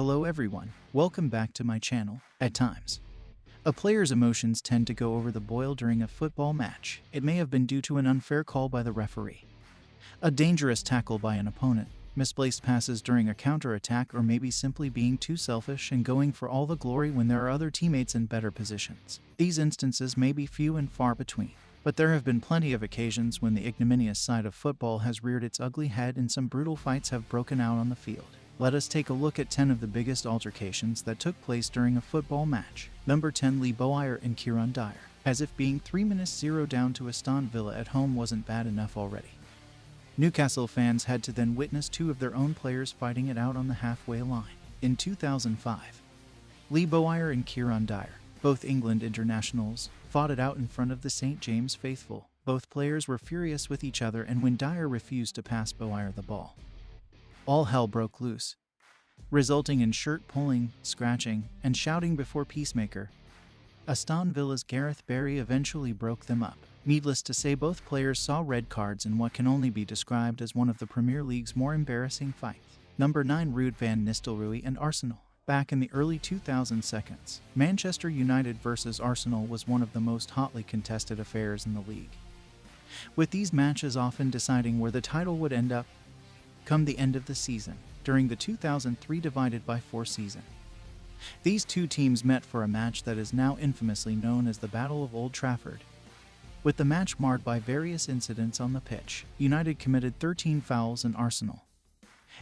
Hello everyone, welcome back to my channel. At times, a player's emotions tend to go over the boil during a football match. It may have been due to an unfair call by the referee, a dangerous tackle by an opponent, misplaced passes during a counter-attack, or maybe simply being too selfish and going for all the glory when there are other teammates in better positions. These instances may be few and far between, but there have been plenty of occasions when the ignominious side of football has reared its ugly head and some brutal fights have broken out on the field. Let us take a look at 10 of the biggest altercations that took place during a football match. Number 10. Lee Bowyerr and Kieran Dyer. As if being 3-0 down to Aston Villa at home wasn't bad enough already, Newcastle fans had to then witness two of their own players fighting it out on the halfway line. In 2005, Lee Bowyerr and Kieran Dyer, both England internationals, fought it out in front of the St. James faithful. Both players were furious with each other, and when Dyer refused to pass Bowyerr the ball, all hell broke loose, resulting in shirt pulling, scratching, and shouting before Peacemaker. Aston Villa's Gareth Barry eventually broke them up. Needless to say, both players saw red cards in what can only be described as one of the Premier League's more embarrassing fights. Number 9. Ruud van Nistelrooy and Arsenal. Back in the early 2000s, Manchester United versus Arsenal was one of the most hotly contested affairs in the league, with these matches often deciding where the title would end up come the end of the season. During the 2003-4 season, these two teams met for a match that is now infamously known as the Battle of Old Trafford. With the match marred by various incidents on the pitch, United committed 13 fouls and Arsenal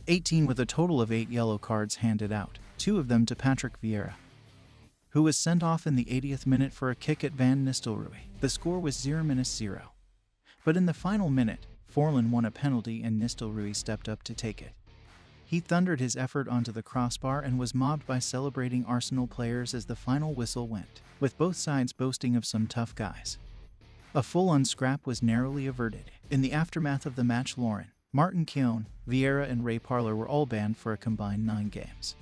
18, with a total of 8 yellow cards handed out, 2 of them to Patrick Vieira, who was sent off in the 80th minute for a kick at Van Nistelrooy. The score was 0-0. But in the final minute, Forlan won a penalty and Nistelrooy stepped up to take it. He thundered his effort onto the crossbar and was mobbed by celebrating Arsenal players as the final whistle went, with both sides boasting of some tough guys. A full-on scrap was narrowly averted. In the aftermath of the match, Lauren, Martin Keown, Vieira and Ray Parlour were all banned for a combined 9 games.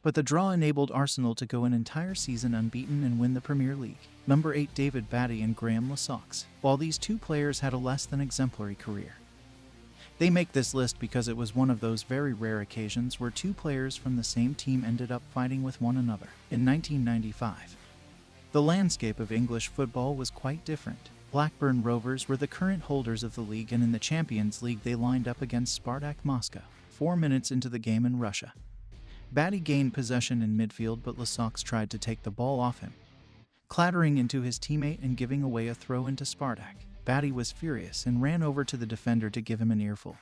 But the draw enabled Arsenal to go an entire season unbeaten and win the Premier League. Number 8. David Batty and Graham Lasocks. While these two players had a less than exemplary career, they make this list because it was one of those very rare occasions where two players from the same team ended up fighting with one another. In 1995, the landscape of English football was quite different. Blackburn Rovers were the current holders of the league, and in the Champions League they lined up against Spartak Moscow. 4 minutes into the game in Russia, Batty gained possession in midfield, but Lasocks tried to take the ball off him, clattering into his teammate and giving away a throw into Spartak. Batty was furious and ran over to the defender to give him an earful,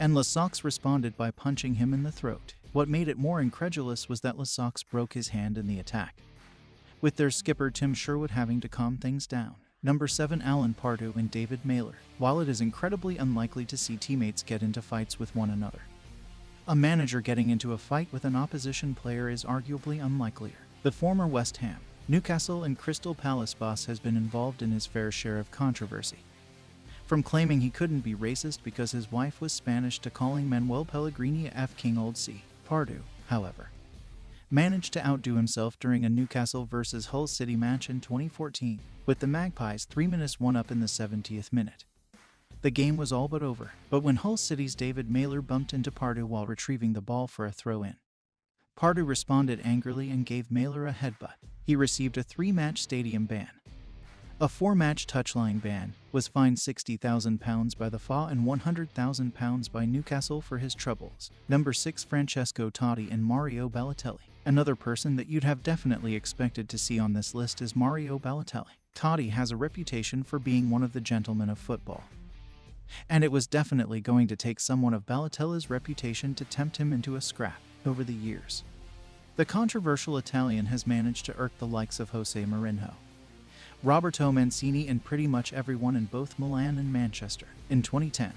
and Lasocks responded by punching him in the throat. What made it more incredulous was that Lasocks broke his hand in the attack, with their skipper Tim Sherwood having to calm things down. Number 7. Alan Pardew and David Mailer. While it is incredibly unlikely to see teammates get into fights with one another, a manager getting into a fight with an opposition player is arguably unlikelier. The former West Ham, Newcastle and Crystal Palace boss has been involved in his fair share of controversy, from claiming he couldn't be racist because his wife was Spanish to calling Manuel Pellegrini a F King Old C. Pardew, however, managed to outdo himself during a Newcastle vs Hull City match in 2014, with the Magpies 3-1 up in the 70th minute. The game was all but over, but when Hull City's David Mailer bumped into Pardew while retrieving the ball for a throw-in, Pardew responded angrily and gave Mailer a headbutt. He received a 3-match stadium ban, a 4-match touchline ban, was fined £60,000 by the FA and £100,000 by Newcastle for his troubles. Number 6. Francesco Totti and Mario Balotelli. Another person that you'd have definitely expected to see on this list is Mario Balotelli. Totti has a reputation for being one of the gentlemen of football, and it was definitely going to take someone of Balotelli's reputation to tempt him into a scrap. Over the years, the controversial Italian has managed to irk the likes of Jose Mourinho, Roberto Mancini, and pretty much everyone in both Milan and Manchester. In 2010,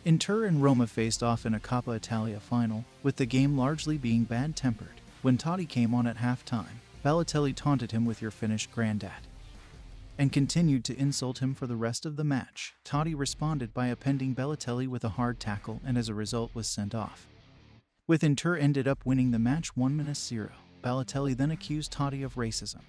Inter and Roma faced off in a Coppa Italia final, with the game largely being bad-tempered. When Totti came on at halftime, Balotelli taunted him with "your Finnish granddad," and continued to insult him for the rest of the match. Totti responded by appending Balotelli with a hard tackle and as a result was sent off, with Inter ended up winning the match 1-0. Balotelli then accused Totti of racism,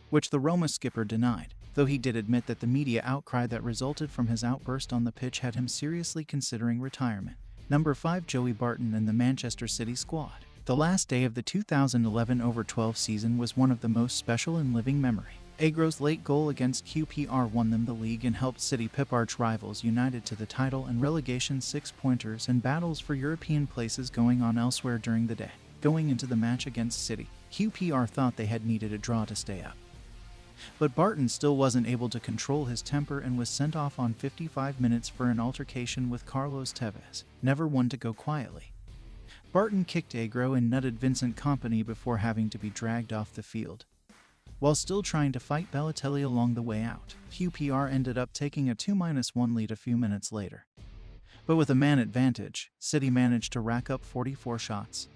which the Roma skipper denied, though he did admit that the media outcry that resulted from his outburst on the pitch had him seriously considering retirement. Number 5. Joey Barton and the Manchester City squad. The last day of the 2011 over-12 season was one of the most special in living memory. Agro's late goal against QPR won them the league and helped City pip arch rivals United to the title and relegation 6-pointers and battles for European places going on elsewhere during the day. Going into the match against City, QPR thought they had needed a draw to stay up. But Barton still wasn't able to control his temper and was sent off on 55 minutes for an altercation with Carlos Tevez, never one to go quietly. Barton kicked Agro and nutted Vincent Kompany before having to be dragged off the field. While still trying to fight Balotelli along the way out, QPR ended up taking a 2-1 lead a few minutes later. But with a man advantage, City managed to rack up 44 shots,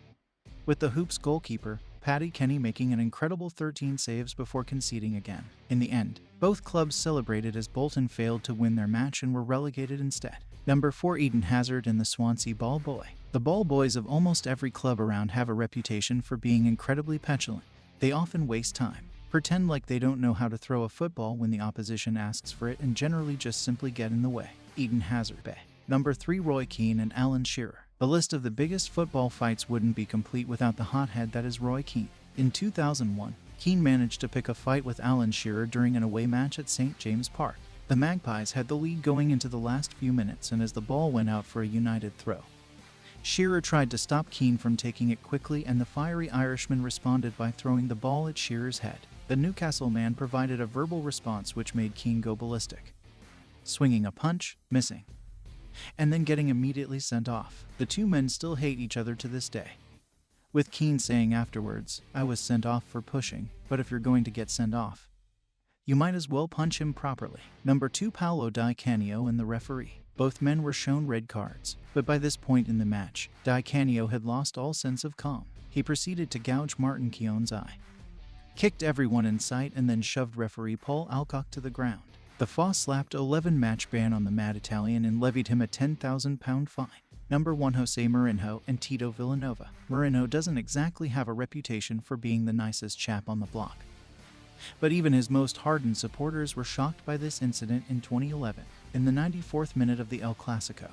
with the Hoops goalkeeper, Paddy Kenny, making an incredible 13 saves before conceding again. In the end, both clubs celebrated as Bolton failed to win their match and were relegated instead. Number 4. Eden Hazard and the Swansea Ball Boy. The Ball Boys of almost every club around have a reputation for being incredibly petulant. They often waste time, pretend like they don't know how to throw a football when the opposition asks for it, and generally just simply get in the way. Eden Hazard. Number 3. Roy Keane and Alan Shearer. The list of the biggest football fights wouldn't be complete without the hothead that is Roy Keane. In 2001, Keane managed to pick a fight with Alan Shearer during an away match at St. James Park. The Magpies had the lead going into the last few minutes, and as the ball went out for a United throw, Shearer tried to stop Keane from taking it quickly, and the fiery Irishman responded by throwing the ball at Shearer's head. The Newcastle man provided a verbal response which made Keane go ballistic, swinging a punch, missing, and then getting immediately sent off. The two men still hate each other to this day, with Keane saying afterwards, "I was sent off for pushing, but if you're going to get sent off, you might as well punch him properly." Number 2. Paolo Di Canio and the referee. Both men were shown red cards, but by this point in the match, Di Canio had lost all sense of calm. He proceeded to gouge Martin Keown's eye, kicked everyone in sight, and then shoved referee Paul Alcock to the ground. The FA slapped an 11-match ban on the mad Italian and levied him a £10,000 fine. Number 1. Jose Mourinho and Tito Villanova. Mourinho doesn't exactly have a reputation for being the nicest chap on the block, but even his most hardened supporters were shocked by this incident in 2011, in the 94th minute of the El Clasico.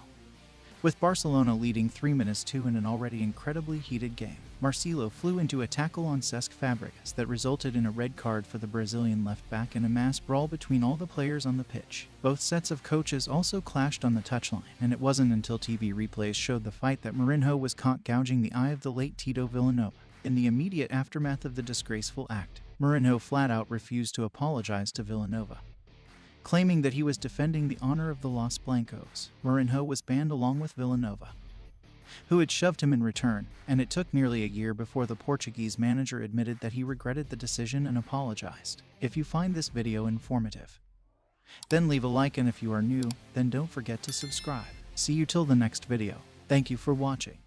With Barcelona leading 3-2 in an already incredibly heated game, Marcelo flew into a tackle on Cesc Fabregas that resulted in a red card for the Brazilian left-back and a mass brawl between all the players on the pitch. Both sets of coaches also clashed on the touchline, and it wasn't until TV replays showed the fight that Mourinho was caught gouging the eye of the late Tito Villanova. In the immediate aftermath of the disgraceful act, Mourinho flat-out refused to apologize to Villanova, claiming that he was defending the honor of the Los Blancos. Mourinho was banned along with Villanova, who had shoved him in return, and it took nearly a year before the Portuguese manager admitted that he regretted the decision and apologized. If you find this video informative, then leave a like, and if you are new, then don't forget to subscribe. See you till the next video. Thank you for watching.